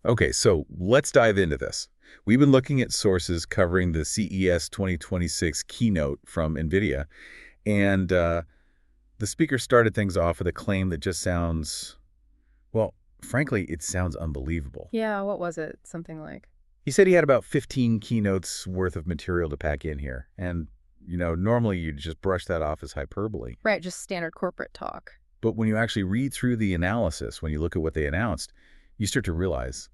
Okay, so let's dive into this. We've been looking at sources covering the CES 2026 keynote from Nvidia, and the speaker started things off with a claim that just sounds, well, frankly, it sounds unbelievable. Yeah, what was it? Something like. He said he had about 15 keynotes worth of material to pack in here, and, normally you'd just brush that off as hyperbole. Right, just standard corporate talk. But when you actually read through the analysis, when you look at what they announced, you start to realize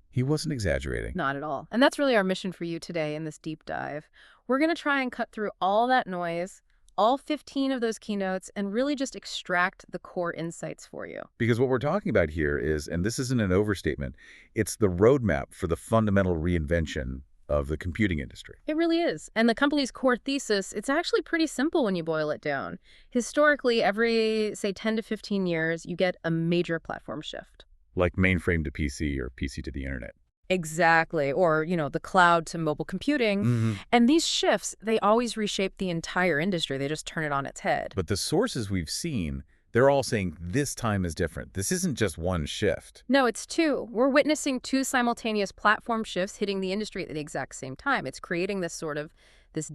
he wasn't exaggerating. Not at all. And that's really our mission for you today in this deep dive. We're going to try and cut through all that noise, all 15 of those keynotes, and really just extract the core insights for you. Because what we're talking about here is, and this isn't an overstatement, it's the roadmap for the fundamental reinvention of the computing industry. It really is. And the company's core thesis, it's actually pretty simple when you boil it down. Historically, every, say, 10 to 15 years, you get a major platform shift. Like mainframe to PC or PC to the internet. Exactly. Or, the cloud to mobile computing. And these shifts, they always reshape the entire industry. They just turn it on its head. But the sources we've seen, they're all saying this time is different. This isn't just one shift. No, it's two. We're witnessing two simultaneous platform shifts hitting the industry at the exact same time. It's creating this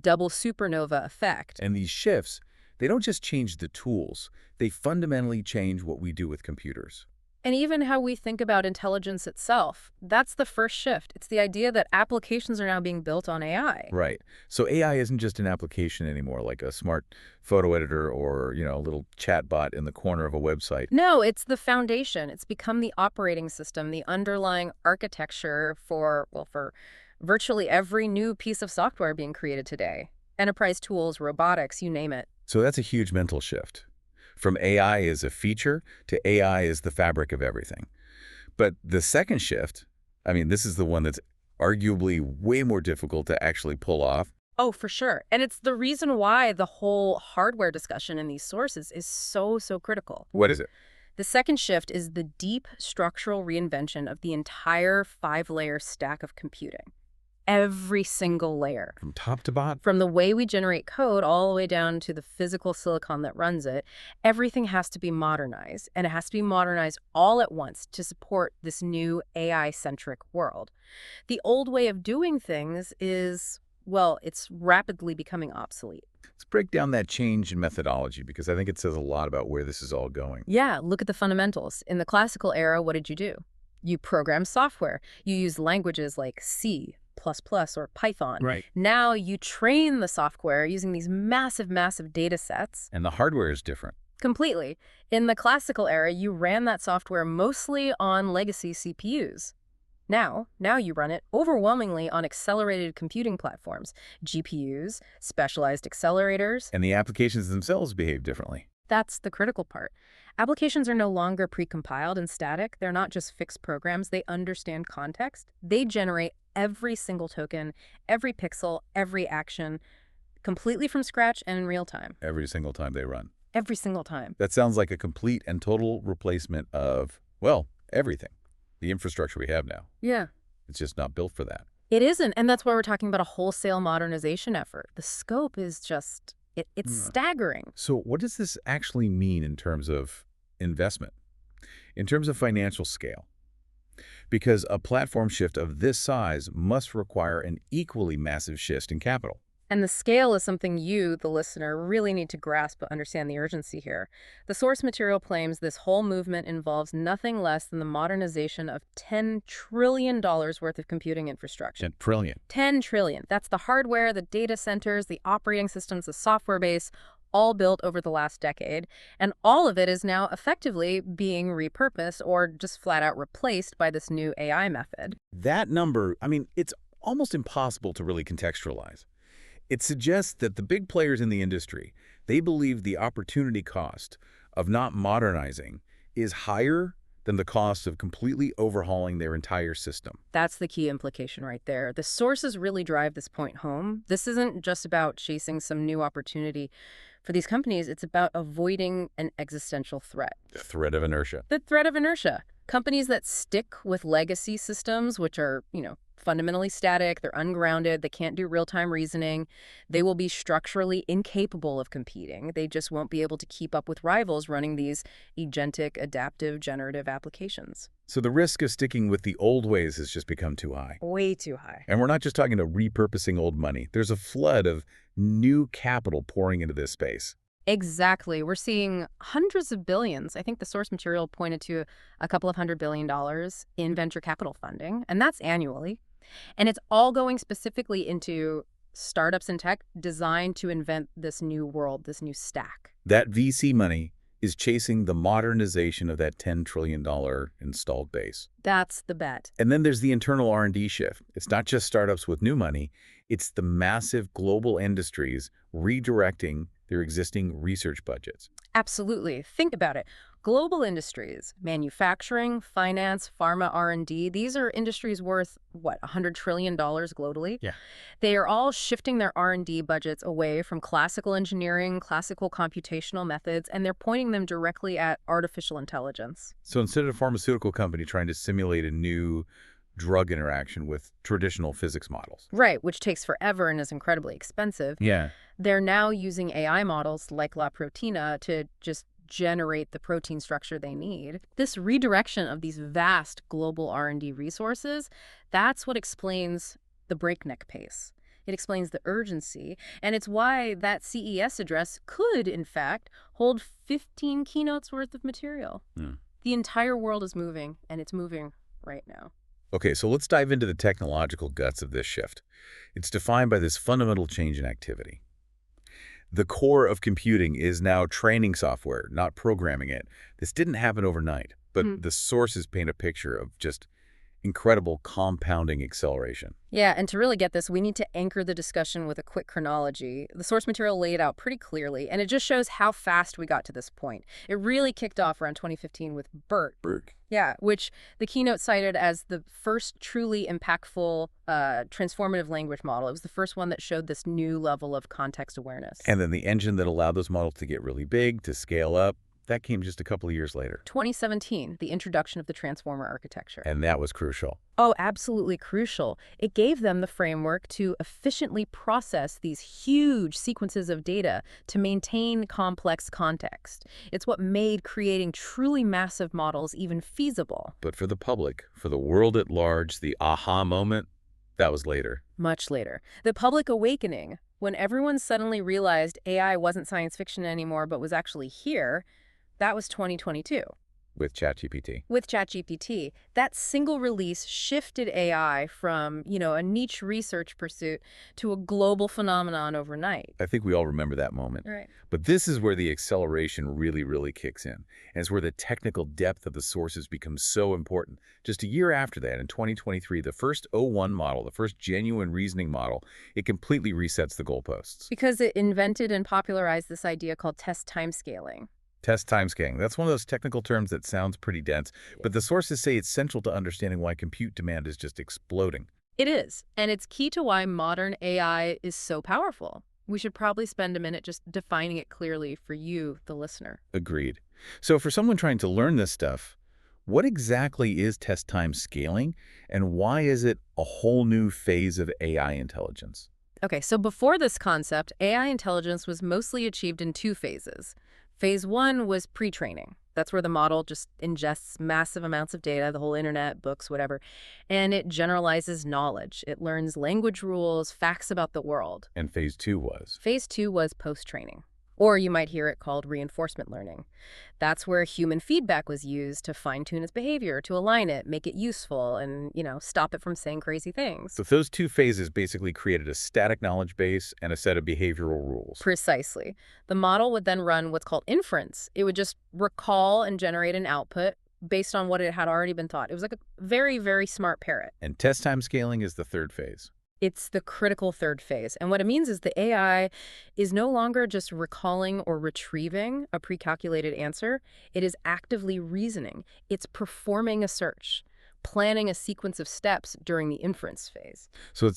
double supernova effect. And these shifts, they don't just change the tools. They fundamentally change what we do with computers. And even how we think about intelligence itself. That's the first shift. It's the idea that applications are now being built on AI. Right. So AI isn't just an application anymore, like a smart photo editor or, a little chat bot in the corner of a website. No, it's the foundation. It's become the operating system, the underlying architecture for virtually every new piece of software being created today. Enterprise tools, robotics, you name it. So that's a huge mental shift. From AI as a feature to AI as the fabric of everything. But the second shift, this is the one that's arguably way more difficult to actually pull off. Oh, for sure. And it's the reason why the whole hardware discussion in these sources is so critical. What is it? The second shift is the deep structural reinvention of the entire 5-layer stack of computing. Every single layer. From top to bottom? From the way we generate code all the way down to the physical silicon that runs it, everything has to be modernized, and it has to be modernized all at once to support this new AI-centric world. The old way of doing things is, it's rapidly becoming obsolete. Let's break down that change in methodology, because I think it says a lot about where this is all going. Yeah, look at the fundamentals. In the classical era, what did you do? You program software. You use languages like C, or Python. Right. Now you train the software using these massive data sets. And the hardware is different. Completely. In the classical era, you ran that software mostly on legacy CPUs. Now you run it overwhelmingly on accelerated computing platforms, GPUs, specialized accelerators. And the applications themselves behave differently. That's the critical part. Applications are no longer precompiled and static. They're not just fixed programs. They understand context. They generate every single token, every pixel, every action, completely from scratch and in real time. Every single time they run. Every single time. That sounds like a complete and total replacement of, everything. The infrastructure we have now. Yeah. It's just not built for that. It isn't, and that's why we're talking about a wholesale modernization effort. The scope is just... It's staggering. So what does this actually mean in terms of investment, in terms of financial scale? Because a platform shift of this size must require an equally massive shift in capital. And the scale is something you, the listener, really need to grasp to understand the urgency here. The source material claims this whole movement involves nothing less than the modernization of $10 trillion worth of computing infrastructure. 10 trillion. 10 trillion. That's the hardware, the data centers, the operating systems, the software base, all built over the last decade. And all of it is now effectively being repurposed or just flat out replaced by this new AI method. That number, it's almost impossible to really contextualize. It suggests that the big players in the industry, they believe the opportunity cost of not modernizing is higher than the cost of completely overhauling their entire system. That's the key implication right there. The sources really drive this point home. This isn't just about chasing some new opportunity for these companies. It's about avoiding an existential threat. The threat of inertia. The threat of inertia. Companies that stick with legacy systems, which are, fundamentally static, they're ungrounded, they can't do real-time reasoning, they will be structurally incapable of competing. They just won't be able to keep up with rivals running these agentic, adaptive, generative applications. So the risk of sticking with the old ways has just become too high. Way too high. And we're not just talking about repurposing old money. There's a flood of new capital pouring into this space. Exactly. We're seeing hundreds of billions. I think the source material pointed to a couple of $100 billion in venture capital funding, and that's annually. And it's all going specifically into startups and tech designed to invent this new world, this new stack. That VC money is chasing the modernization of that $10 trillion installed base. That's the bet. And then there's the internal R&D shift. It's not just startups with new money. It's the massive global industries redirecting their existing research budgets. Absolutely. Think about it. Global industries, manufacturing, finance, pharma, R&D, these are industries worth, $100 trillion globally? Yeah. They are all shifting their R&D budgets away from classical engineering, classical computational methods, and they're pointing them directly at artificial intelligence. So instead of a pharmaceutical company trying to simulate a new drug interaction with traditional physics models. Right, which takes forever and is incredibly expensive. Yeah. They're now using AI models like La Proteina to just generate the protein structure they need. This redirection of these vast global R&D resources, that's what explains the breakneck pace. It explains the urgency, and it's why that CES address could, in fact, hold 15 keynotes worth of material. The entire world is moving, and it's moving right now. Okay, so let's dive into the technological guts of this shift. It's defined by this fundamental change in activity. The core of computing is now training software, not programming it. This didn't happen overnight, but the sources paint a picture of just incredible compounding acceleration. Yeah, and to really get this, we need to anchor the discussion with a quick chronology. The source material laid it out pretty clearly, and it just shows how fast we got to this point. It really kicked off around 2015 with BERT. Yeah, which the keynote cited as the first truly impactful transformative language model. It was the first one that showed this new level of context awareness. And then the engine that allowed those models to get really big, to scale up, that came just a couple of years later. 2017, the introduction of the transformer architecture. And that was crucial. Oh, absolutely crucial. It gave them the framework to efficiently process these huge sequences of data to maintain complex context. It's what made creating truly massive models even feasible. But for the public, for the world at large, the aha moment, that was later. Much later. The public awakening, when everyone suddenly realized AI wasn't science fiction anymore but was actually here, that was 2022. With ChatGPT. With ChatGPT, that single release shifted AI from, a niche research pursuit to a global phenomenon overnight. I think we all remember that moment. Right. But this is where the acceleration really kicks in. And it's where the technical depth of the sources becomes so important. Just a year after that, in 2023, the first O1 model, the first genuine reasoning model, it completely resets the goalposts. Because it invented and popularized this idea called test time scaling. Test time scaling. That's one of those technical terms that sounds pretty dense, but the sources say it's central to understanding why compute demand is just exploding. It is, and it's key to why modern AI is so powerful. We should probably spend a minute just defining it clearly for you, the listener. Agreed. So for someone trying to learn this stuff, what exactly is test time scaling, and why is it a whole new phase of AI intelligence? Okay, so before this concept, AI intelligence was mostly achieved in two phases. Phase one was pre-training. That's where the model just ingests massive amounts of data, the whole internet, books, whatever, and it generalizes knowledge. It learns language rules, facts about the world. And phase two was? Phase two was post-training, or you might hear it called reinforcement learning. That's where human feedback was used to fine-tune its behavior, to align it, make it useful, and, stop it from saying crazy things. So those two phases basically created a static knowledge base and a set of behavioral rules. Precisely. The model would then run what's called inference. It would just recall and generate an output based on what it had already been taught. It was like a very, very smart parrot. And test time scaling is the third phase. It's the critical third phase. And what it means is the AI is no longer just recalling or retrieving a pre-calculated answer. It is actively reasoning. It's performing a search, planning a sequence of steps during the inference phase. So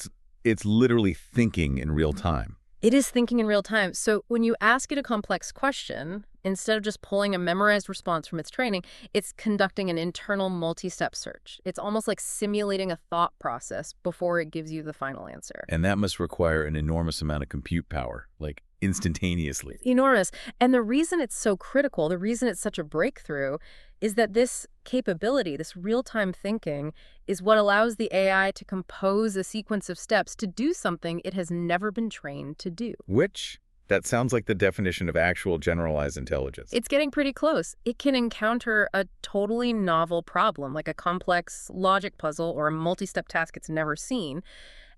it's literally thinking in real time. It is thinking in real time. So when you ask it a complex question, instead of just pulling a memorized response from its training, it's conducting an internal multi-step search. It's almost like simulating a thought process before it gives you the final answer. And that must require an enormous amount of compute power, like instantaneously. Enormous. And the reason it's so critical, the reason it's such a breakthrough, is that this capability, this real-time thinking, is what allows the AI to compose a sequence of steps to do something it has never been trained to do. Which, that sounds like the definition of actual generalized intelligence. It's getting pretty close. It can encounter a totally novel problem, like a complex logic puzzle or a multi-step task it's never seen.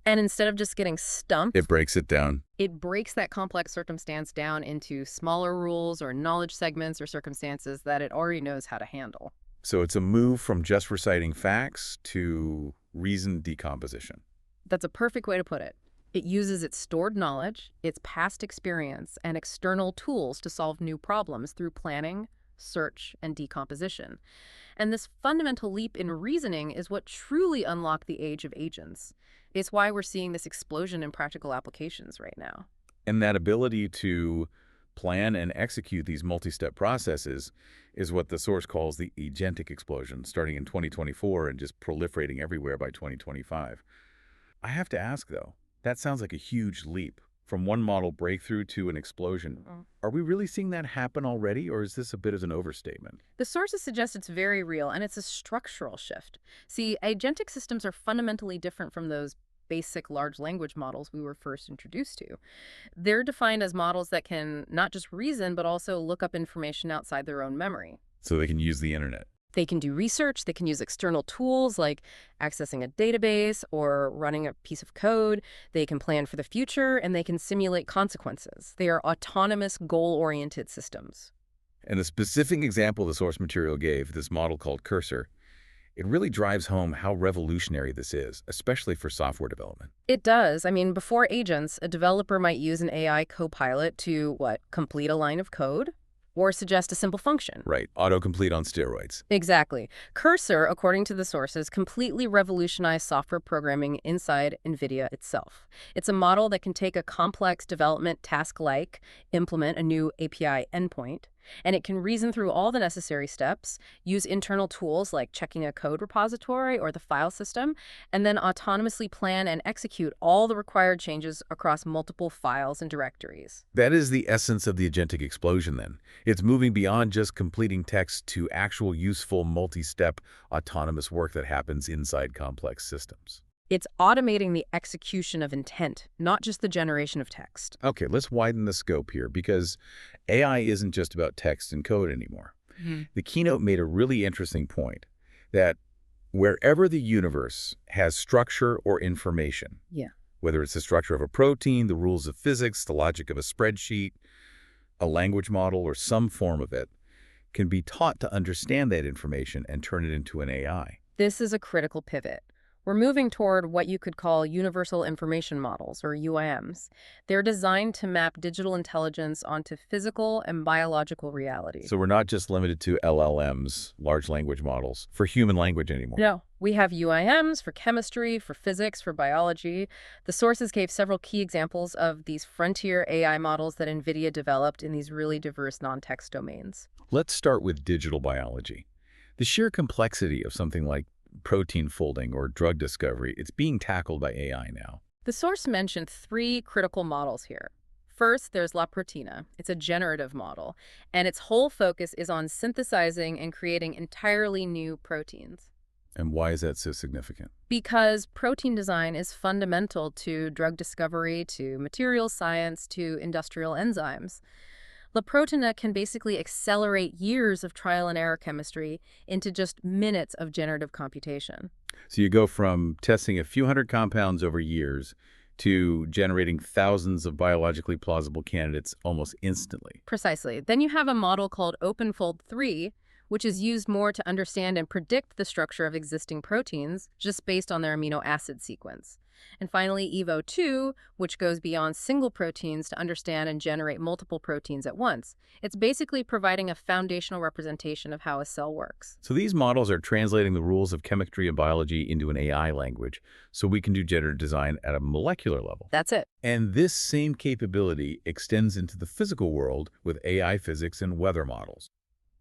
And instead of just getting stumped, It breaks it down. it breaks that complex circumstance down into smaller rules or knowledge segments or circumstances that it already knows how to handle. So it's a move from just reciting facts to reasoned decomposition. That's a perfect way to put it. It uses its stored knowledge, its past experience, and external tools to solve new problems through planning, search, and decomposition. And this fundamental leap in reasoning is what truly unlocked the age of agents. It's why we're seeing this explosion in practical applications right now. And that ability to plan and execute these multi-step processes is what the source calls the agentic explosion, starting in 2024 and just proliferating everywhere by 2025. I have to ask, though, that sounds like a huge leap from one model breakthrough to an explosion. Are we really seeing that happen already, or is this a bit of an overstatement? The sources suggest it's very real, and it's a structural shift. See, agentic systems are fundamentally different from those basic large language models we were first introduced to. They're defined as models that can not just reason, but also look up information outside their own memory. So they can use the internet. They can do research, they can use external tools like accessing a database or running a piece of code. They can plan for the future, and they can simulate consequences. They are autonomous, goal-oriented systems. And the specific example the source material gave, this model called Cursor, it really drives home how revolutionary this is, especially for software development. It does. I mean, before agents, a developer might use an AI copilot to, complete a line of code or suggest a simple function. Right, autocomplete on steroids. Exactly. Cursor, according to the sources, completely revolutionized software programming inside Nvidia itself. It's a model that can take a complex development task like implement a new API endpoint, and it can reason through all the necessary steps, use internal tools like checking a code repository or the file system, and then autonomously plan and execute all the required changes across multiple files and directories. That is the essence of the agentic explosion, then. It's moving beyond just completing text to actual useful multi-step autonomous work that happens inside complex systems. It's automating the execution of intent, not just the generation of text. Okay, let's widen the scope here, because AI isn't just about text and code anymore. The keynote made a really interesting point that wherever the universe has structure or information, Yeah. whether it's the structure of a protein, the rules of physics, the logic of a spreadsheet, a language model, or some form of it, can be taught to understand that information and turn it into an AI. This is a critical pivot. We're moving toward what you could call universal information models, or UIMs. They're designed to map digital intelligence onto physical and biological reality. So we're not just limited to LLMs, large language models, for human language anymore. No, we have UIMs for chemistry, for physics, for biology. The sources gave several key examples of these frontier AI models that NVIDIA developed in these really diverse non-text domains. Let's start with digital biology. The sheer complexity of something like protein folding or drug discovery, it's being tackled by AI now. The source mentioned three critical models here. First, there's La Proteina. It's a generative model, and its whole focus is on synthesizing and creating entirely new proteins. And why is that so significant? Because protein design is fundamental to drug discovery, to materials science, to industrial enzymes. La Proteina can basically accelerate years of trial and error chemistry into just minutes of generative computation. So you go from testing a few hundred compounds over years to generating thousands of biologically plausible candidates almost instantly. Precisely. Then you have a model called OpenFold 3, which is used more to understand and predict the structure of existing proteins just based on their amino acid sequence. And finally, EVO2, which goes beyond single proteins to understand and generate multiple proteins at once. It's basically providing a foundational representation of how a cell works. So these models are translating the rules of chemistry and biology into an AI language, so we can do generative design at a molecular level. That's it. And this same capability extends into the physical world with AI physics and weather models,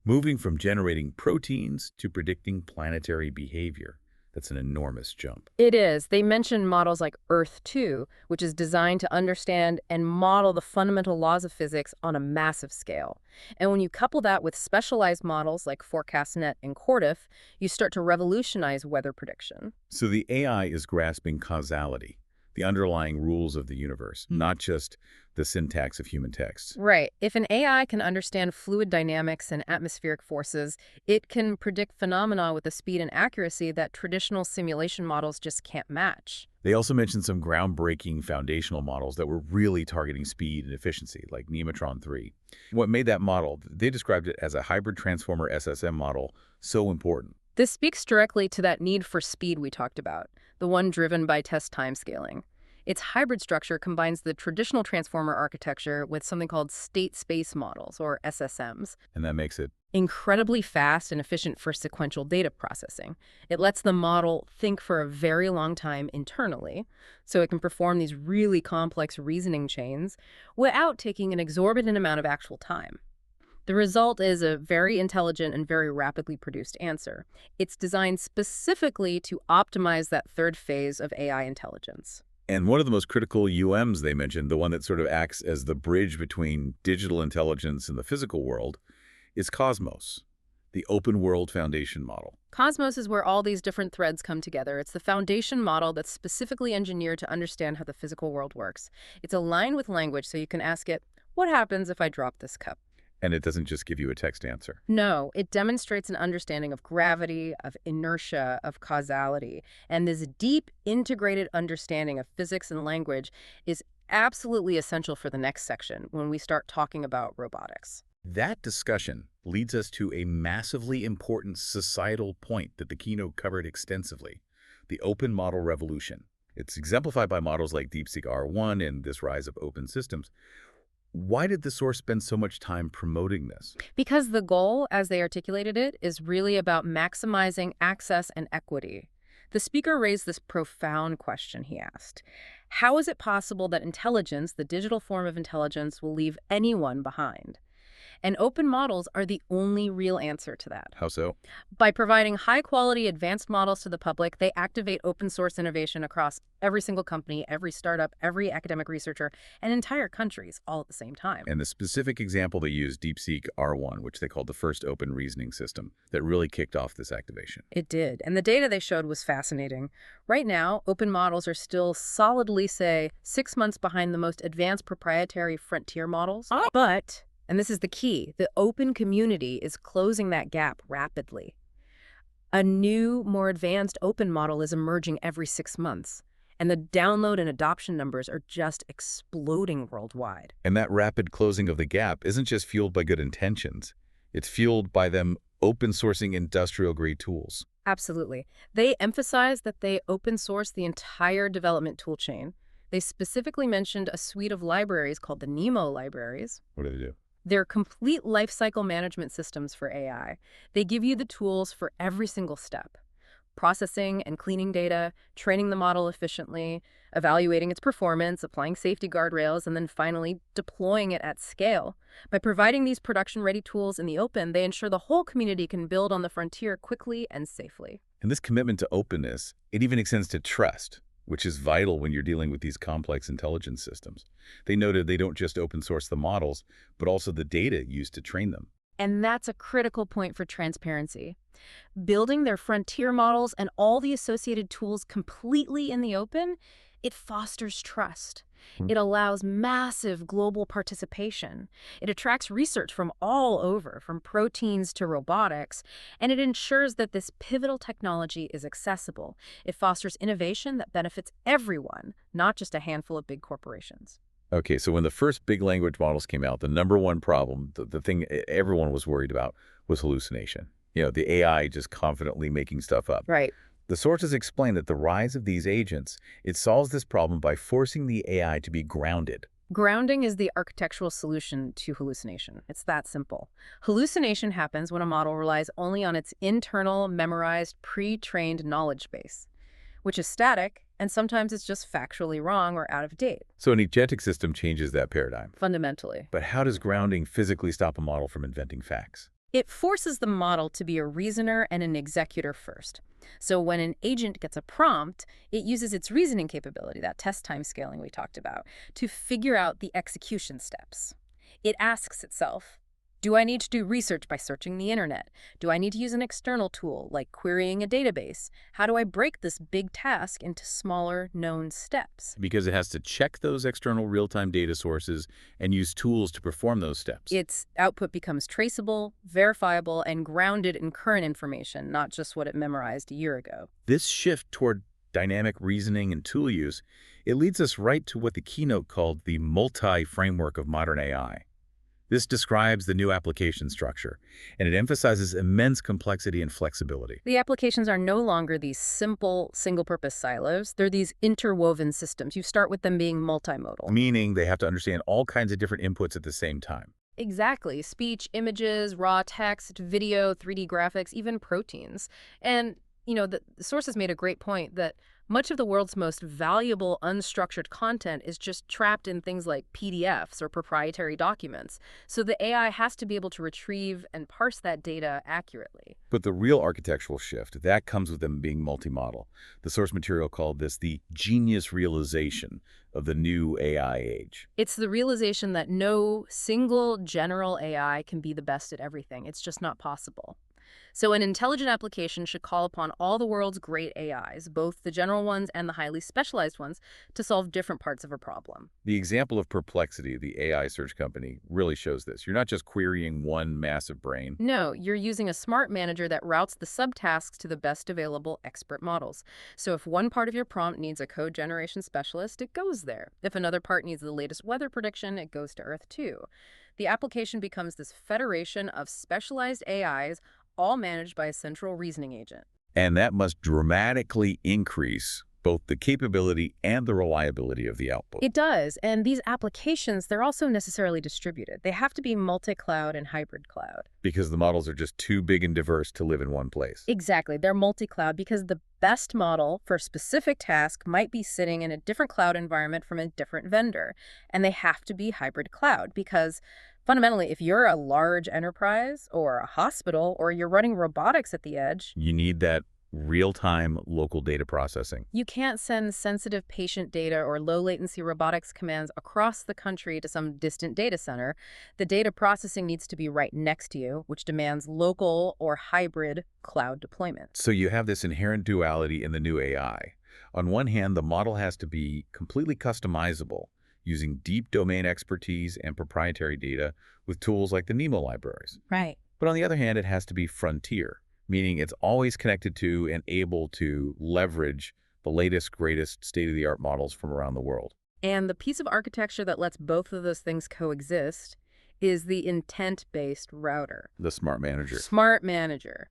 moving from generating proteins to predicting planetary behavior. That's an enormous jump. It is. They mention models like Earth-2, which is designed to understand and model the fundamental laws of physics on a massive scale. And when you couple that with specialized models like ForecastNet and Cordif, you start to revolutionize weather prediction. So the AI is grasping causality, the underlying rules of the universe, not just the syntax of human text. Right. If an AI can understand fluid dynamics and atmospheric forces, it can predict phenomena with a speed and accuracy that traditional simulation models just can't match. They also mentioned some groundbreaking foundational models that were really targeting speed and efficiency, like Nematron 3. What made that model? They described it as a hybrid transformer SSM model so important. This speaks directly to that need for speed we talked about, the one driven by test time scaling. Its hybrid structure combines the traditional transformer architecture with something called state space models, or SSMs. And that makes it Incredibly fast and efficient for sequential data processing. It lets the model think for a very long time internally, so it can perform these really complex reasoning chains without taking an exorbitant amount of actual time. The result is a very intelligent and very rapidly produced answer. It's designed specifically to optimize that third phase of AI intelligence. And one of the most critical UMs they mentioned, the one that sort of acts as the bridge between digital intelligence and the physical world, is Cosmos, the open world foundation model. Cosmos is where all these different threads come together. It's the foundation model that's specifically engineered to understand how the physical world works. It's aligned with language, so you can ask it, what happens if I drop this cup? And it doesn't just give you a text answer. No, it demonstrates an understanding of gravity, of inertia, of causality. And this deep, integrated understanding of physics and language is absolutely essential for the next section when we start talking about robotics. That discussion leads us to a massively important societal point that the keynote covered extensively, the open model revolution. It's exemplified by models like DeepSeek R1 and this rise of open systems. Why did the source spend so much time promoting this? Because the goal, as they articulated it, is really about maximizing access and equity. The speaker raised this profound question, he asked. How is it possible that intelligence, the digital form of intelligence, will leave anyone behind? And open models are the only real answer to that. How so? By providing high-quality advanced models to the public, they activate open-source innovation across every single company, every startup, every academic researcher, and entire countries all at the same time. And the specific example they used, DeepSeek R1, which they called the first open reasoning system, that really kicked off this activation. It did. And the data they showed was fascinating. Right now, open models are still solidly, say, 6 months behind the most advanced proprietary frontier models. But, and this is the key, the open community is closing that gap rapidly. A new, more advanced open model is emerging every 6 months. And the download and adoption numbers are just exploding worldwide. And that rapid closing of the gap isn't just fueled by good intentions. It's fueled by them open sourcing industrial-grade tools. Absolutely. They emphasize that they open source the entire development toolchain. They specifically mentioned a suite of libraries called the NEMO libraries. What do they do? They're complete lifecycle management systems for AI. They give you the tools for every single step. Processing and cleaning data, training the model efficiently, evaluating its performance, applying safety guardrails, and then finally deploying it at scale. By providing these production-ready tools in the open, they ensure the whole community can build on the frontier quickly and safely. And this commitment to openness, it even extends to trust, which is vital when you're dealing with these complex intelligence systems. They noted they don't just open source the models, but also the data used to train them. And that's a critical point for transparency. Building their frontier models and all the associated tools completely in the open, it fosters trust. It allows massive global participation. It attracts research from all over, from proteins to robotics, and it ensures that this pivotal technology is accessible. It fosters innovation that benefits everyone, not just a handful of big corporations. Okay, so when the first big language models came out, the number one problem, the thing everyone was worried about, was hallucination. You know, the AI just confidently making stuff up. Right. The sources explain that the rise of these agents, it solves this problem by forcing the AI to be grounded. Grounding is the architectural solution to hallucination. It's that simple. Hallucination happens when a model relies only on its internal, memorized, pre-trained knowledge base, which is static, and sometimes it's just factually wrong or out of date, So an agentic system changes that paradigm. fundamentally. But how does grounding physically stop a model from inventing facts? It forces the model to be a reasoner and an executor first. So when an agent gets a prompt, it uses its reasoning capability, that test time scaling we talked about, to figure out the execution steps. It asks itself, do I need to do research by searching the internet? Do I need to use an external tool, like querying a database? How do I break this big task into smaller, known steps? Because it has to check those external real-time data sources and use tools to perform those steps. Its output becomes traceable, verifiable, and grounded in current information, not just what it memorized a year ago. This shift toward dynamic reasoning and tool use, it leads us right to what the keynote called the multi-framework of modern AI. This describes the new application structure, and it emphasizes immense complexity and flexibility. The applications are no longer these simple, single-purpose silos. They're these interwoven systems. You start with them being multimodal. Meaning they have to understand all kinds of different inputs at the same time. Exactly. Speech, images, raw text, video, 3D graphics, even proteins. And, the sources made a great point that much of the world's most valuable unstructured content is just trapped in things like PDFs or proprietary documents. So the AI has to be able to retrieve and parse that data accurately. But the real architectural shift, that comes with them being multimodal. The source material called this the genius realization of the new AI age. It's the realization that no single general AI can be the best at everything. It's just not possible. So an intelligent application should call upon all the world's great AIs, both the general ones and the highly specialized ones, to solve different parts of a problem. The example of Perplexity, the AI search company, really shows this. You're not just querying one massive brain. No, you're using a smart manager that routes the subtasks to the best available expert models. So if one part of your prompt needs a code generation specialist, it goes there. If another part needs the latest weather prediction, it goes to Earth too. The application becomes this federation of specialized AIs, all managed by a central reasoning agent. And that must dramatically increase both the capability and the reliability of the output. It does, and these applications, they're also necessarily distributed. They have to be multi-cloud and hybrid cloud. Because the models are just too big and diverse to live in one place. Exactly, they're multi-cloud because the best model for a specific task might be sitting in a different cloud environment from a different vendor. And they have to be hybrid cloud because fundamentally, if you're a large enterprise or a hospital or you're running robotics at the edge, You need that real-time local data processing. you can't send sensitive patient data or low-latency robotics commands across the country to some distant data center. The data processing needs to be right next to you, which demands local or hybrid cloud deployment. So you have this inherent duality in the new AI. On one hand, the model has to be completely customizable, using deep domain expertise and proprietary data with tools like the NEMO libraries. Right. But on the other hand, it has to be frontier, meaning it's always connected to and able to leverage the latest, greatest state-of-the-art models from around the world. And the piece of architecture that lets both of those things coexist is the intent-based router. The smart manager. Smart manager.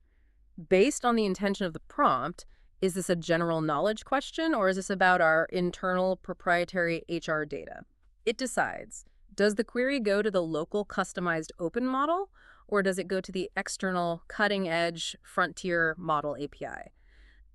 Based on the intention of the prompt, is this a general knowledge question or is this about our internal proprietary HR data? It decides. Does the query go to the local customized open model or does it go to the external cutting-edge frontier model API?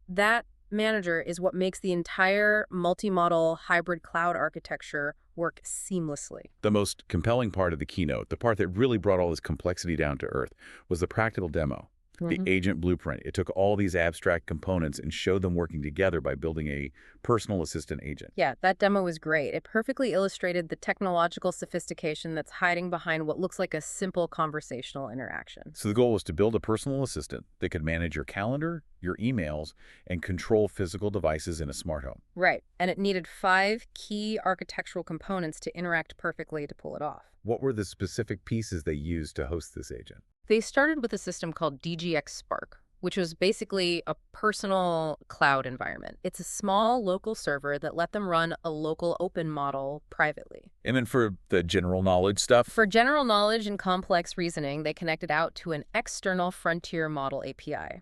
That manager is what makes the entire multi-model hybrid cloud architecture work seamlessly. The most compelling part of the keynote, the part that really brought all this complexity down to earth, was the practical demo. The agent blueprint. It took all these abstract components and showed them working together by building a personal assistant agent. Yeah, that demo was great. It perfectly illustrated the technological sophistication that's hiding behind what looks like a simple conversational interaction. So the goal was to build a personal assistant that could manage your calendar, your emails, and control physical devices in a smart home. Right, and it needed 5 key architectural components to interact perfectly to pull it off. What were the specific pieces they used to host this agent? They started with a system called DGX Spark, which was basically a personal cloud environment. It's a small local server that let them run a local open model privately. And then for the general knowledge stuff? For general knowledge and complex reasoning, they connected out to an external frontier model API.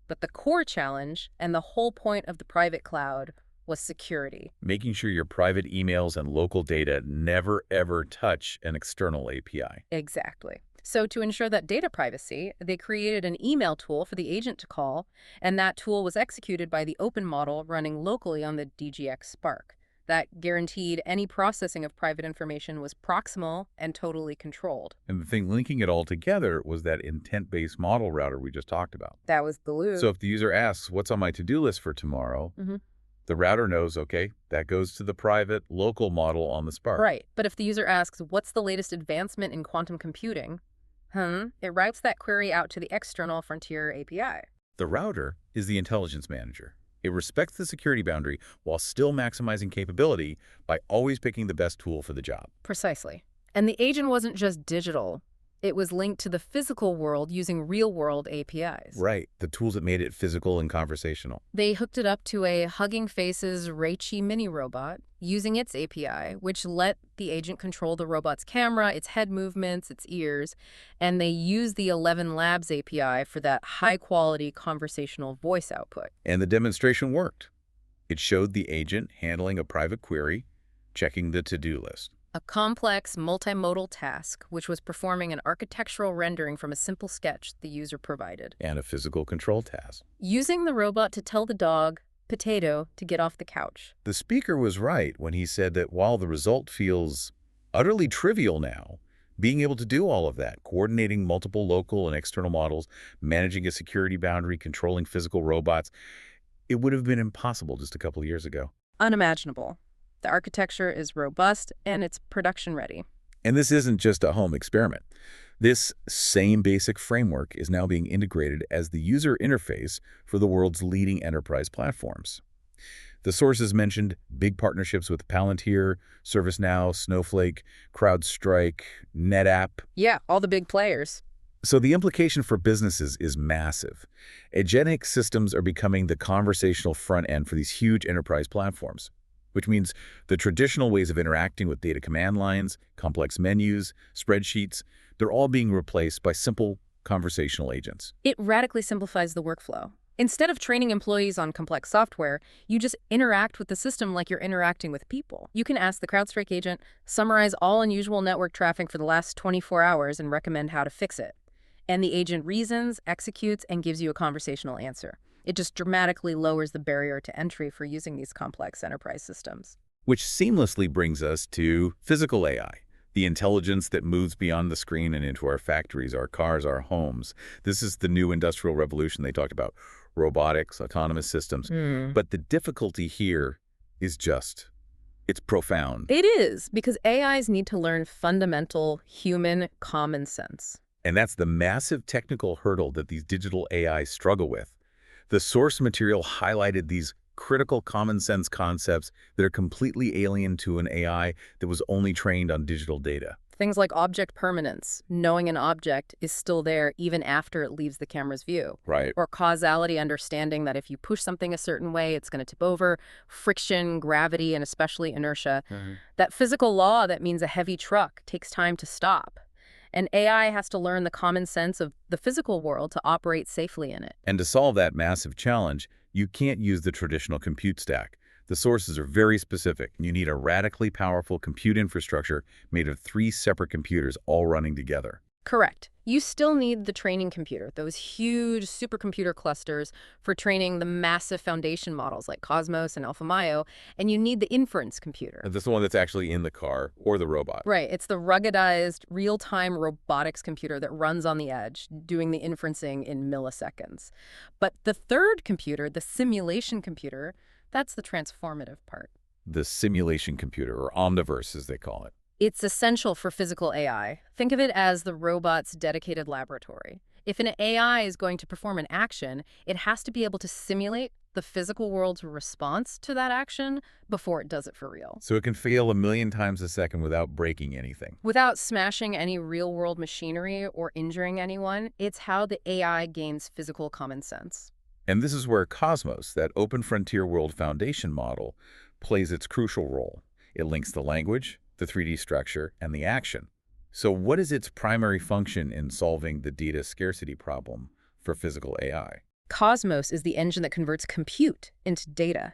But the core challenge and the whole point of the private cloud was security. Making sure your private emails and local data never ever touch an external API. Exactly. So to ensure that data privacy, they created an email tool for the agent to call, and that tool was executed by the open model running locally on the DGX Spark. That guaranteed any processing of private information was proximal and totally controlled. And the thing linking it all together was that intent-based model router we just talked about. That was the loop. So if the user asks, what's on my to-do list for tomorrow, the router knows, okay, that goes to the private local model on the Spark. Right. But if the user asks, what's the latest advancement in quantum computing? It routes that query out to the external Frontier API. The router is the intelligence manager. It respects the security boundary while still maximizing capability by always picking the best tool for the job. Precisely. And the agent wasn't just digital. It was linked to the physical world using real-world APIs. Right, the tools that made it physical and conversational. They hooked it up to a Hugging Faces Reichi mini robot using its API, which let the agent control the robot's camera, its head movements, its ears, and they used the 11 Labs API for that high-quality conversational voice output. And the demonstration worked. It showed the agent handling a private query, checking the to-do list. A complex multimodal task, which was performing an architectural rendering from a simple sketch the user provided. And a physical control task. Using the robot to tell the dog, Potato, to get off the couch. The speaker was right when he said that while the result feels utterly trivial now, being able to do all of that, coordinating multiple local and external models, managing a security boundary, controlling physical robots, it would have been impossible just a couple of years ago. Unimaginable. The architecture is robust and it's production ready. And this isn't just a home experiment. This same basic framework is now being integrated as the user interface for the world's leading enterprise platforms. The sources mentioned big partnerships with Palantir, ServiceNow, Snowflake, CrowdStrike, NetApp. Yeah, all the big players. So the implication for businesses is massive. Agentic systems are becoming the conversational front end for these huge enterprise platforms, which means the traditional ways of interacting with data command lines, complex menus, spreadsheets, they're all being replaced by simple conversational agents. It radically simplifies the workflow. Instead of training employees on complex software, you just interact with the system like you're interacting with people. You can ask the CrowdStrike agent, summarize all unusual network traffic for the last 24 hours and recommend how to fix it. And the agent reasons, executes, and gives you a conversational answer. It just dramatically lowers the barrier to entry for using these complex enterprise systems. Which seamlessly brings us to physical AI, the intelligence that moves beyond the screen and into our factories, our cars, our homes. This is the new industrial revolution they talked about, robotics, autonomous systems. But the difficulty here is it's profound. It is, because AIs need to learn fundamental human common sense. And that's the massive technical hurdle that these digital AIs struggle with. The source material highlighted these critical common sense concepts that are completely alien to an AI that was only trained on digital data. Things like object permanence, knowing an object is still there even after it leaves the camera's view. Right. Or causality, understanding that if you push something a certain way, it's going to tip over, friction, gravity, and especially inertia. That physical law that means a heavy truck takes time to stop. And AI has to learn the common sense of the physical world to operate safely in it. And to solve that massive challenge, you can't use the traditional compute stack. The sources are very specific. You need a radically powerful compute infrastructure made of 3 separate computers all running together. Correct. You still need the training computer, those huge supercomputer clusters for training the massive foundation models like Cosmos and AlphaMyo, and you need the inference computer. That's the one that's actually in the car or the robot. Right. It's the ruggedized, real-time robotics computer that runs on the edge, doing the inferencing in milliseconds. But the third computer, the simulation computer, that's the transformative part. The simulation computer, or Omniverse as they call it. It's essential for physical AI. Think of it as the robot's dedicated laboratory. If an AI is going to perform an action, it has to be able to simulate the physical world's response to that action before it does it for real. So it can fail 1,000,000 times a second without breaking anything. Without smashing any real-world machinery or injuring anyone, it's how the AI gains physical common sense. And this is where Cosmos, that open frontier world foundation model, plays its crucial role. It links the language, the 3D structure, and the action. So what is its primary function in solving the data scarcity problem for physical AI? Cosmos is the engine that converts compute into data.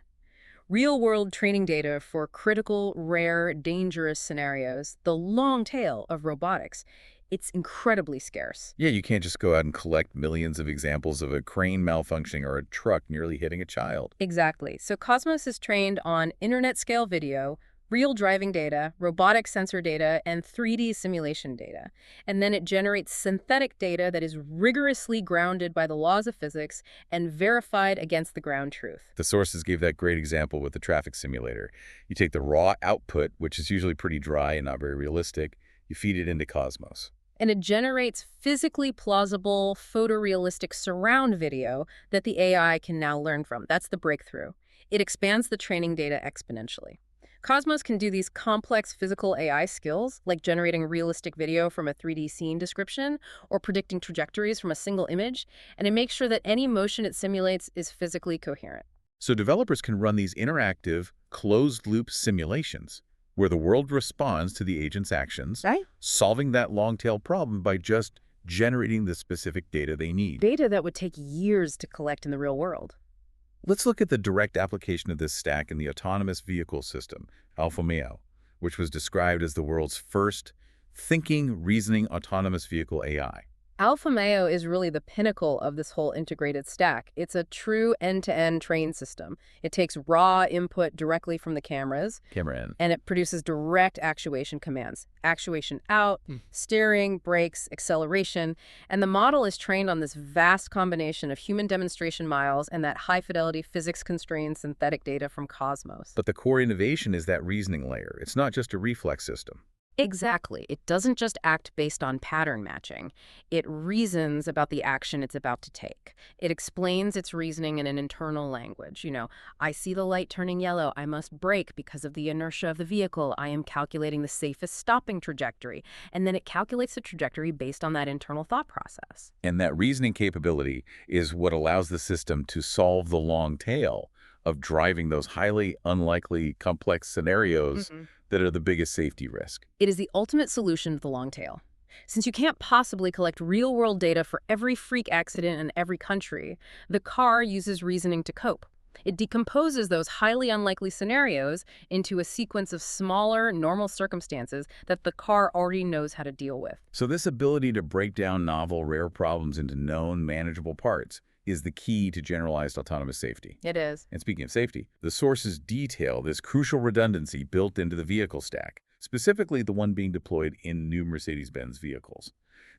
Real-world training data for critical, rare, dangerous scenarios, the long tail of robotics. It's incredibly scarce. Yeah, you can't just go out and collect millions of examples of a crane malfunctioning or a truck nearly hitting a child. Exactly. So Cosmos is trained on internet-scale video, real driving data, robotic sensor data, and 3D simulation data. And then it generates synthetic data that is rigorously grounded by the laws of physics and verified against the ground truth. The sources gave that great example with the traffic simulator. You take the raw output, which is usually pretty dry and not very realistic, you feed it into Cosmos. And it generates physically plausible, photorealistic surround video that the AI can now learn from. That's the breakthrough. It expands the training data exponentially. Cosmos can do these complex physical AI skills, like generating realistic video from a 3D scene description or predicting trajectories from a single image, and it makes sure that any motion it simulates is physically coherent. So developers can run these interactive, closed-loop simulations where the world responds to the agent's actions, Right? solving that long-tail problem by just generating the specific data they need. Data that would take years to collect in the real world. Let's look at the direct application of this stack in the autonomous vehicle system, Alfa Romeo, which was described as the world's first thinking, reasoning autonomous vehicle AI. Alfa Romeo is really the pinnacle of this whole integrated stack. It's a true end-to-end train system. It takes raw input directly from the cameras, Camera in. and it produces direct actuation commands. Actuation out, steering, brakes, acceleration, and the model is trained on this vast combination of human demonstration miles and that high-fidelity physics-constrained synthetic data from Cosmos. But the core innovation is that reasoning layer. It's not just a reflex system. Exactly. It doesn't just act based on pattern matching. It reasons about the action it's about to take. It explains its reasoning in an internal language. I see the light turning yellow. I must brake because of the inertia of the vehicle. I am calculating the safest stopping trajectory. And then it calculates the trajectory based on that internal thought process. And that reasoning capability is what allows the system to solve the long tail of driving those highly unlikely, complex scenarios that are the biggest safety risk. It is the ultimate solution to the long tail. Since you can't possibly collect real-world data for every freak accident in every country, the car uses reasoning to cope. It decomposes those highly unlikely scenarios into a sequence of smaller, normal circumstances that the car already knows how to deal with. So this ability to break down novel, rare problems into known, manageable parts is the key to generalized autonomous safety. It is. And speaking of safety, the sources detail this crucial redundancy built into the vehicle stack, specifically the one being deployed in new Mercedes-Benz vehicles.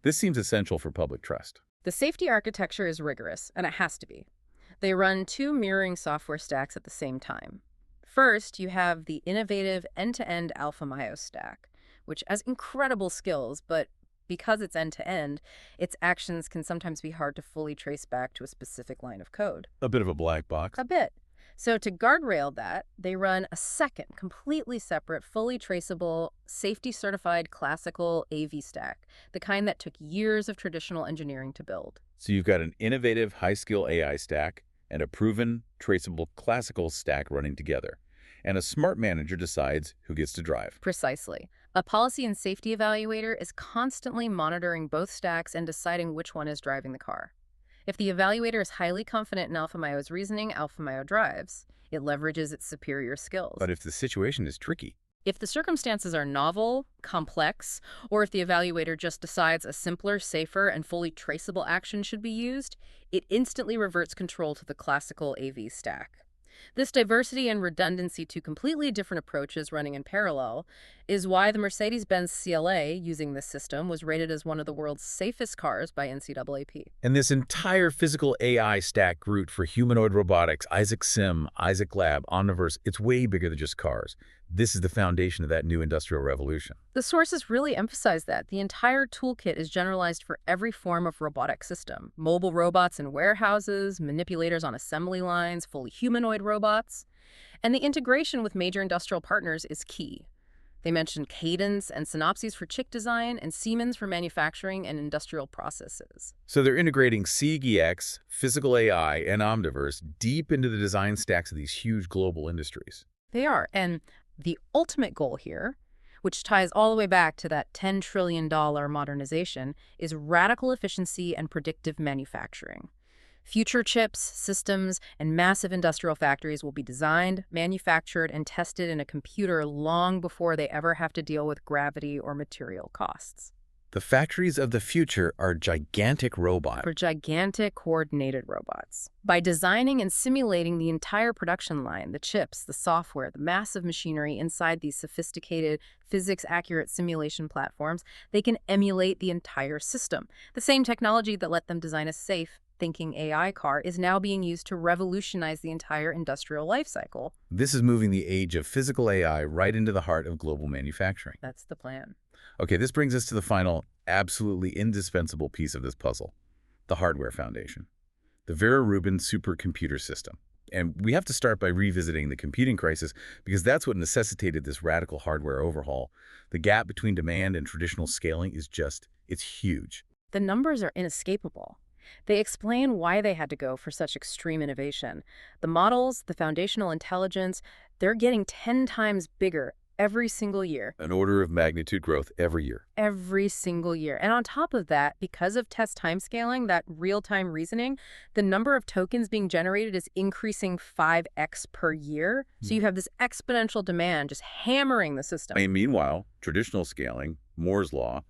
This seems essential for public trust. The safety architecture is rigorous, and it has to be. They run two mirroring software stacks at the same time. First, you have the innovative end-to-end Alfa Romeo stack, which has incredible skills, but because it's end-to-end, its actions can sometimes be hard to fully trace back to a specific line of code. A bit of a black box. A bit. So to guardrail that, they run a second, completely separate, fully traceable, safety-certified classical AV stack, the kind that took years of traditional engineering to build. So you've got an innovative, high-skill AI stack and a proven, traceable classical stack running together. And a smart manager decides who gets to drive. Precisely. A policy and safety evaluator is constantly monitoring both stacks and deciding which one is driving the car. If the evaluator is highly confident in Alfa Romeo's reasoning, Alfa Romeo drives. It leverages its superior skills. But if the situation is tricky, if the circumstances are novel, complex, or if the evaluator just decides a simpler, safer, and fully traceable action should be used, it instantly reverts control to the classical AV stack. This diversity and redundancy to completely different approaches running in parallel is why the Mercedes-Benz CLA using this system was rated as one of the world's safest cars by NCAAP. and this entire physical AI stack root for humanoid robotics, Isaac Sim, Isaac Lab, Omniverse, it's way bigger than just cars. This is the foundation of that new industrial revolution. The sources really emphasize that. The entire toolkit is generalized for every form of robotic system. Mobile robots in warehouses, manipulators on assembly lines, fully humanoid robots. And the integration with major industrial partners is key. They mentioned Cadence and Synopsys for chip design and Siemens for manufacturing and industrial processes. So they're integrating CEX, physical AI, and Omniverse deep into the design stacks of these huge global industries. They are. And the ultimate goal here, which ties all the way back to that $10 trillion modernization, is radical efficiency and predictive manufacturing. Future chips, systems, and massive industrial factories will be designed, manufactured, and tested in a computer long before they ever have to deal with gravity or material costs. The factories of the future are gigantic robots. For gigantic coordinated robots. By designing and simulating the entire production line, the chips, the software, the massive machinery inside these sophisticated, physics-accurate simulation platforms, they can emulate the entire system. The same technology that let them design a safe, thinking AI car is now being used to revolutionize the entire industrial life cycle. This is moving the age of physical AI right into the heart of global manufacturing. That's the plan. Okay, this brings us to the final, absolutely indispensable piece of this puzzle, the hardware foundation, the Vera Rubin supercomputer system. And we have to start by revisiting the computing crisis because that's what necessitated this radical hardware overhaul. The gap between demand and traditional scaling is it's huge. The numbers are inescapable. They explain why they had to go for such extreme innovation. The models, the foundational intelligence, they're getting 10 times bigger every single year. An order of magnitude growth every year. Every single year. And on top of that, because of test time scaling, that real-time reasoning, the number of tokens being generated is increasing 5x per year. So you have this exponential demand just hammering the system. And meanwhile, traditional scaling, Moore's law,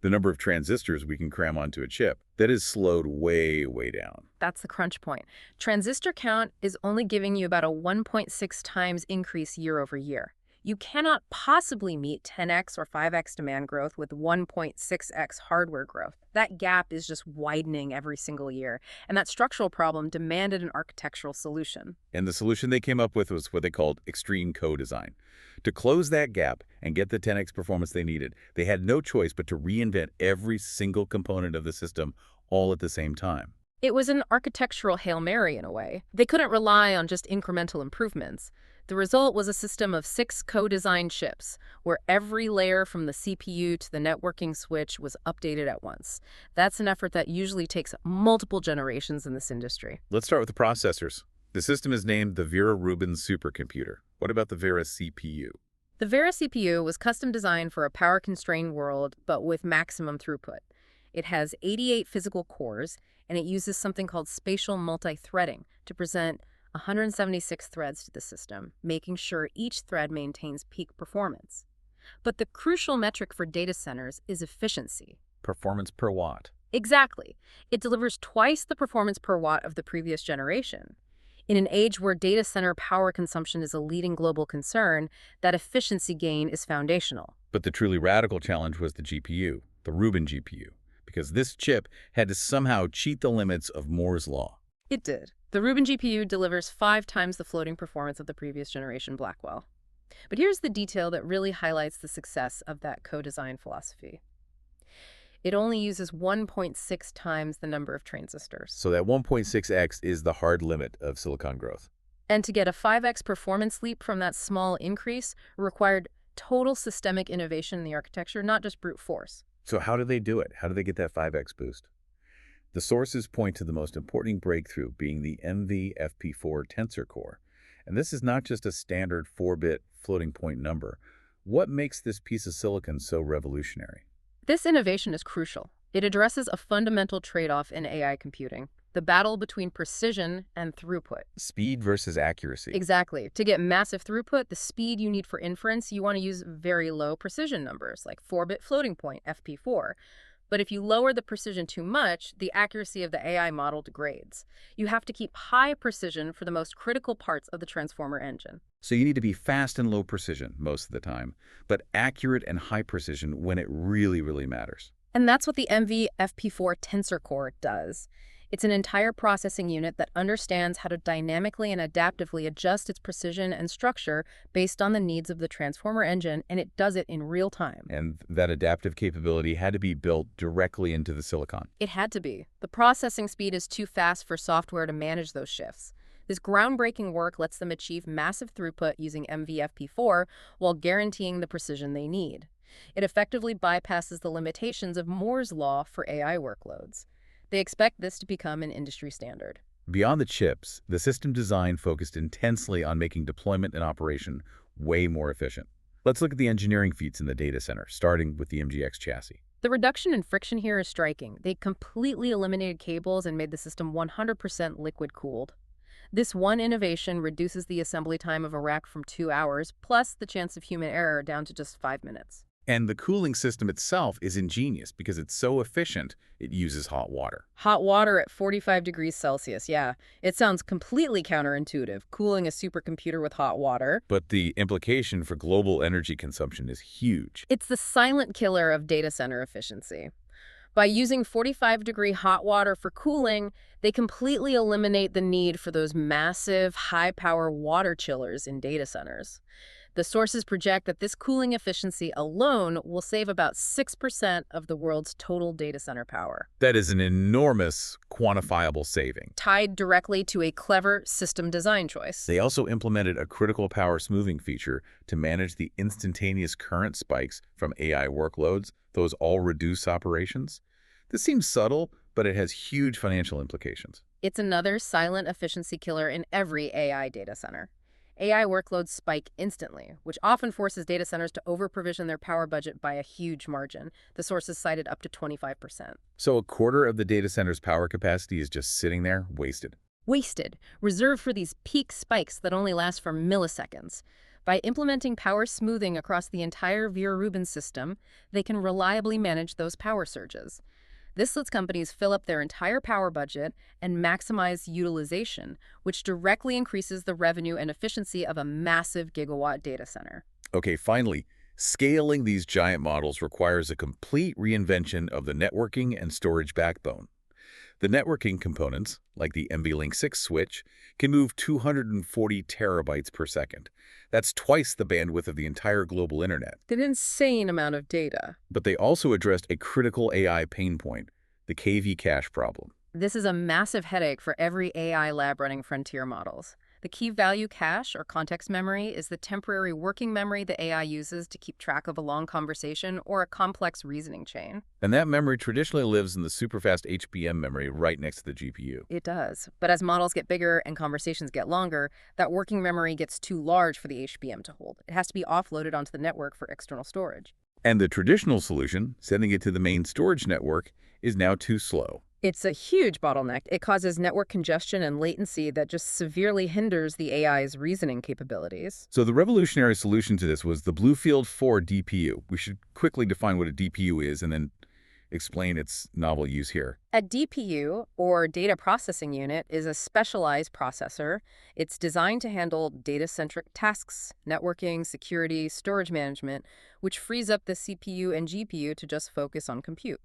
the number of transistors we can cram onto a chip, that is slowed way, way down. That's the crunch point. Transistor count is only giving you about a 1.6 times increase year over year. You cannot possibly meet 10x or 5x demand growth with 1.6x hardware growth. That gap is just widening every single year, and that structural problem demanded an architectural solution. And the solution they came up with was what they called extreme co-design. To close that gap and get the 10x performance they needed, they had no choice but to reinvent every single component of the system all at the same time. It was an architectural Hail Mary in a way. They couldn't rely on just incremental improvements. The result was a system of 6 co-designed chips, where every layer from the CPU to the networking switch was updated at once. That's an effort that usually takes multiple generations in this industry. Let's start with the processors. The system is named the Vera Rubin supercomputer. What about the Vera CPU? The Vera CPU was custom designed for a power-constrained world, but with maximum throughput. It has 88 physical cores, and it uses something called spatial multi-threading to present 176 threads to the system, making sure each thread maintains peak performance. But the crucial metric for data centers is efficiency. Performance per watt. Exactly. It delivers twice the performance per watt of the previous generation. In an age where data center power consumption is a leading global concern, that efficiency gain is foundational. But the truly radical challenge was the GPU, the Rubin GPU, because this chip had to somehow cheat the limits of Moore's law. It did. The Rubin GPU delivers 5 times the floating performance of the previous generation Blackwell. But here's the detail that really highlights the success of that co-design philosophy. It only uses 1.6 times the number of transistors. So that 1.6x is the hard limit of silicon growth. And to get a 5x performance leap from that small increase required total systemic innovation in the architecture, not just brute force. So how do they do it? How do they get that 5x boost? The sources point to the most important breakthrough being the NVFP4 tensor core. And this is not just a standard 4-bit floating point number. What makes this piece of silicon so revolutionary? This innovation is crucial. It addresses a fundamental trade-off in AI computing, the battle between precision and throughput. Speed versus accuracy. Exactly. To get massive throughput, the speed you need for inference, you want to use very low precision numbers, like 4-bit floating point, FP4. But if you lower the precision too much, the accuracy of the AI model degrades. You have to keep high precision for the most critical parts of the transformer engine. So you need to be fast and low precision most of the time, but accurate and high precision when it really, really matters. And that's what the NVFP4 tensor core does. It's an entire processing unit that understands how to dynamically and adaptively adjust its precision and structure based on the needs of the transformer engine, and it does it in real time. And that adaptive capability had to be built directly into the silicon. It had to be. The processing speed is too fast for software to manage those shifts. This groundbreaking work lets them achieve massive throughput using NVFP4 while guaranteeing the precision they need. It effectively bypasses the limitations of Moore's law for AI workloads. They expect this to become an industry standard. Beyond the chips, the system design focused intensely on making deployment and operation way more efficient. Let's look at the engineering feats in the data center, starting with the MGX chassis. The reduction in friction here is striking. They completely eliminated cables and made the system 100% liquid-cooled. This one innovation reduces the assembly time of a rack from 2 hours, plus the chance of human error down to just 5 minutes. And the cooling system itself is ingenious because it's so efficient it uses hot water. Hot water at 45 degrees Celsius, yeah. It sounds completely counterintuitive, cooling a supercomputer with hot water. But the implication for global energy consumption is huge. It's the silent killer of data center efficiency. By using 45-degree hot water for cooling, they completely eliminate the need for those massive, high-power water chillers in data centers. The sources project that this cooling efficiency alone will save about 6% of the world's total data center power, That is an enormous quantifiable saving. tied directly to a clever system design choice. They also implemented a critical power smoothing feature to manage the instantaneous current spikes from AI workloads, those all reduce operations. This seems subtle, but it has huge financial implications. It's another silent efficiency killer in every AI data center. AI workloads spike instantly, which often forces data centers to over-provision their power budget by a huge margin. The sources cited up to 25%. So a quarter of the data center's power capacity is just sitting there, wasted. Wasted, reserved for these peak spikes that only last for milliseconds. By implementing power smoothing across the entire Vera Rubin system, they can reliably manage those power surges. This lets companies fill up their entire power budget and maximize utilization, which directly increases the revenue and efficiency of a massive gigawatt data center. Okay, finally, scaling these giant models requires a complete reinvention of the networking and storage backbone. The networking components, like the NVLink 6 switch, can move 240 terabytes per second. That's twice the bandwidth of the entire global internet. An insane amount of data. But they also addressed a critical AI pain point, the KV cache problem. This is a massive headache for every AI lab running frontier models. The key value cache, or context memory, is the temporary working memory the AI uses to keep track of a long conversation or a complex reasoning chain. And that memory traditionally lives in the superfast HBM memory right next to the GPU. It does. But as models get bigger and conversations get longer, that working memory gets too large for the HBM to hold. It has to be offloaded onto the network for external storage. And the traditional solution, sending it to the main storage network, is now too slow. It's a huge bottleneck. It causes network congestion and latency that just severely hinders the AI's reasoning capabilities. So the revolutionary solution to this was the Bluefield-4 DPU. We should quickly define what a DPU is and then explain its novel use here. A DPU, or data processing unit, is a specialized processor. It's designed to handle data-centric tasks, networking, security, storage management, which frees up the CPU and GPU to just focus on compute.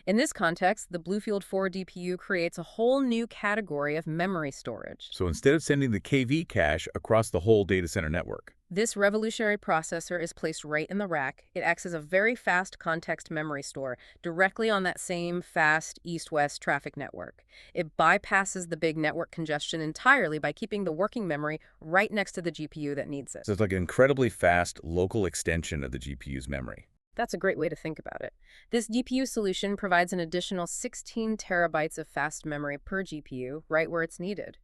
In this context, the Bluefield-4 DPU creates a whole new category of memory storage. So instead of sending the KV cache across the whole data center network, This revolutionary processor is placed right in the rack. It acts as a very fast context memory store directly on that same fast east-west traffic network. It bypasses the big network congestion entirely by keeping the working memory right next to the GPU that needs it. so it's like an incredibly fast local extension of the GPU's memory. That's a great way to think about it. This DPU solution provides an additional 16 terabytes of fast memory per GPU right where it's needed.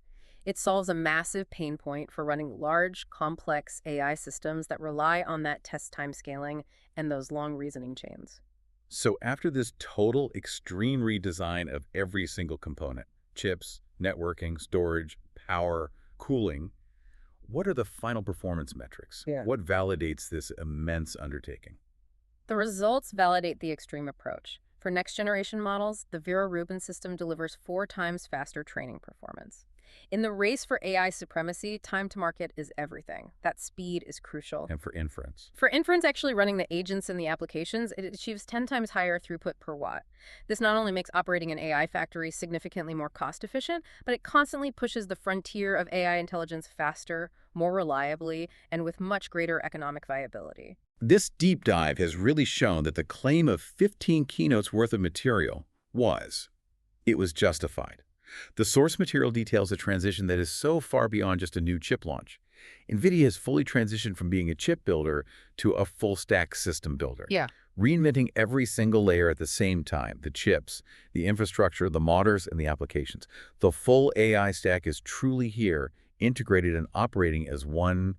It solves a massive pain point for running large, complex AI systems that rely on that test time scaling and those long reasoning chains. So after this total extreme redesign of every single component, chips, networking, storage, power, cooling, what are the final performance metrics? Yeah. What validates this immense undertaking? The results validate the extreme approach. For next-generation models, the Vera Rubin system delivers 4 times faster training performance. In the race for AI supremacy, time to market is everything. That speed is crucial. And for inference? For inference actually running the agents and the applications, it achieves 10 times higher throughput per watt. This not only makes operating an AI factory significantly more cost-efficient, but it constantly pushes the frontier of AI intelligence faster, more reliably, and with much greater economic viability. This deep dive has really shown that the claim of 15 keynotes worth of material was justified. The source material details a transition that is so far beyond just a new chip launch. Nvidia has fully transitioned from being a chip builder to a full-stack system builder. Yeah. Reinventing every single layer at the same time, the chips, the infrastructure, the motors, and the applications. The full AI stack is truly here, integrated and operating as one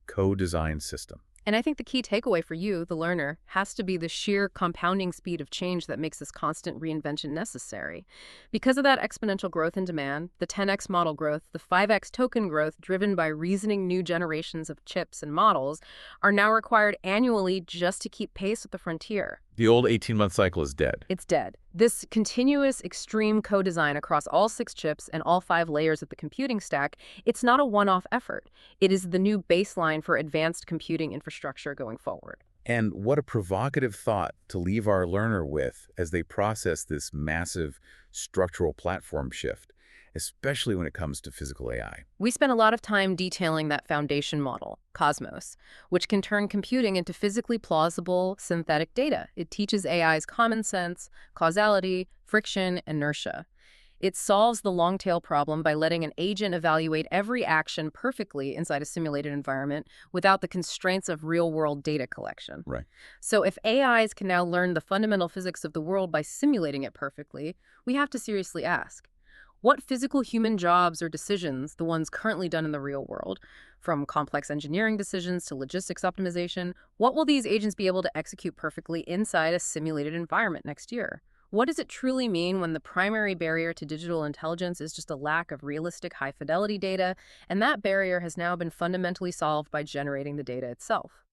co-designed system. And I think the key takeaway for you, the learner, has to be the sheer compounding speed of change that makes this constant reinvention necessary. Because of that exponential growth in demand, the 10x model growth, the 5x token growth driven by reasoning new generations of chips and models are now required annually just to keep pace with the frontier. The old 18-month cycle is dead. It's dead. This continuous extreme co-design across all 6 chips and all 5 layers of the computing stack, it's not a one-off effort. It is the new baseline for advanced computing infrastructure going forward. And what a provocative thought to leave our learner with as they process this massive structural platform shift, especially when it comes to physical AI. We spent a lot of time detailing that foundation model, Cosmos, which can turn computing into physically plausible synthetic data. It teaches AI's common sense, causality, friction, inertia. It solves the long-tail problem by letting an agent evaluate every action perfectly inside a simulated environment without the constraints of real-world data collection. Right. So if AIs can now learn the fundamental physics of the world by simulating it perfectly, we have to seriously ask, what physical human jobs or decisions, the ones currently done in the real world, from complex engineering decisions to logistics optimization, what will these agents be able to execute perfectly inside a simulated environment next year? What does it truly mean when the primary barrier to digital intelligence is just a lack of realistic high-fidelity data, and that barrier has now been fundamentally solved by generating the data itself?